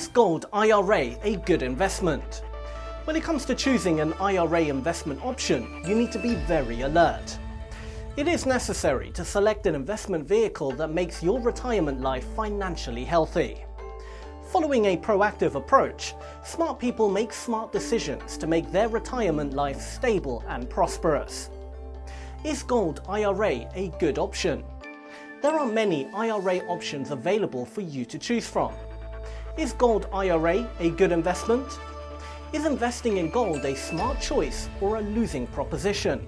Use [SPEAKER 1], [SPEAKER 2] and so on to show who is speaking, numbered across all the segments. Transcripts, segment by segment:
[SPEAKER 1] Is gold IRA a good investment? When it comes to choosing an IRA investment option, you need to be very alert. It is necessary to select an investment vehicle that makes your retirement life financially healthy. Following a proactive approach, smart people make smart decisions to make their retirement life stable and prosperous. Is gold IRA a good option? There are many IRA options available for you to choose from. Is gold IRA a good investment? Is investing in gold a smart choice or a losing proposition?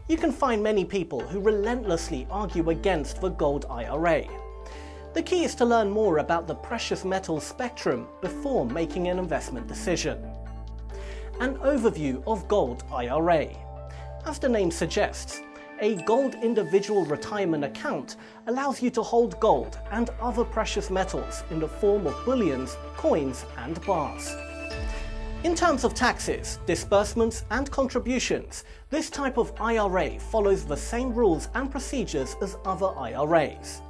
[SPEAKER 1] You can find many people who relentlessly argue against the gold IRA. The key is to learn more about the precious metals spectrum before making an investment decision. An overview of gold IRA. As the name suggests, a gold individual retirement account allows you to hold gold and other precious metals in the form of bullions, coins, and bars. In terms of taxes, disbursements, and contributions, this type of IRA follows the same rules and procedures as other IRAs.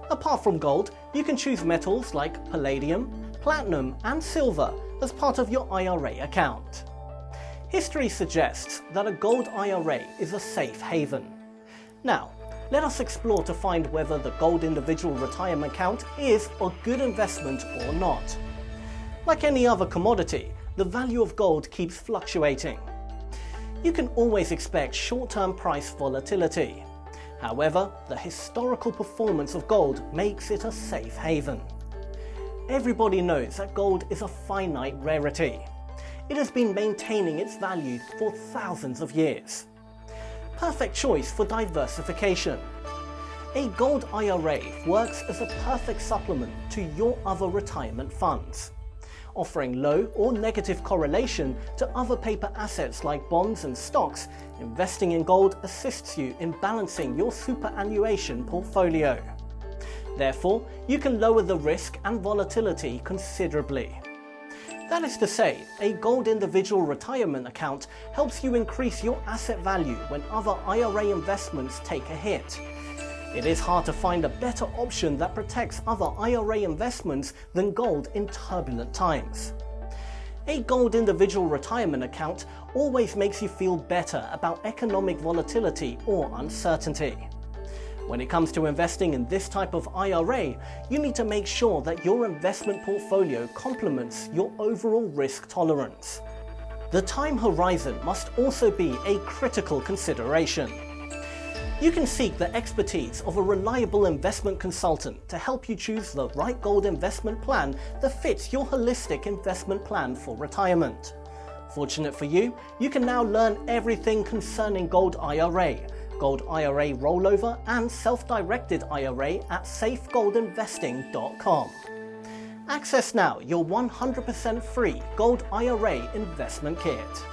[SPEAKER 1] Apart from gold, you can choose metals like palladium, platinum, and silver as part of your IRA account. History suggests that a gold IRA is a safe haven. Now, let us explore to find whether the gold individual retirement account is a good investment or not. Like any other commodity, the value of gold keeps fluctuating. You can always expect short-term price volatility. However, the historical performance of gold makes it a safe haven. Everybody knows that gold is a finite rarity. It has been maintaining its value for thousands of years. Perfect choice for diversification. A gold IRA works as a perfect supplement to your other retirement funds. Offering low or negative correlation to other paper assets like bonds and stocks, investing in gold assists you in balancing your superannuation portfolio. Therefore, you can lower the risk and volatility considerably. That is to say, a gold individual retirement account helps you increase your asset value when other IRA investments take a hit. It is hard to find a better option that protects other IRA investments than gold in turbulent times. A gold individual retirement account always makes you feel better about economic volatility or uncertainty. When it comes to investing in this type of IRA, you need to make sure that your investment portfolio complements your overall risk tolerance. The time horizon must also be a critical consideration. You can seek the expertise of a reliable investment consultant to help you choose the right gold investment plan that fits your holistic investment plan for retirement. Fortunate for you, you can now learn everything concerning gold IRA, gold IRA rollover, and self-directed IRA at safegoldinvesting.com. Access now your 100% free gold IRA investment kit.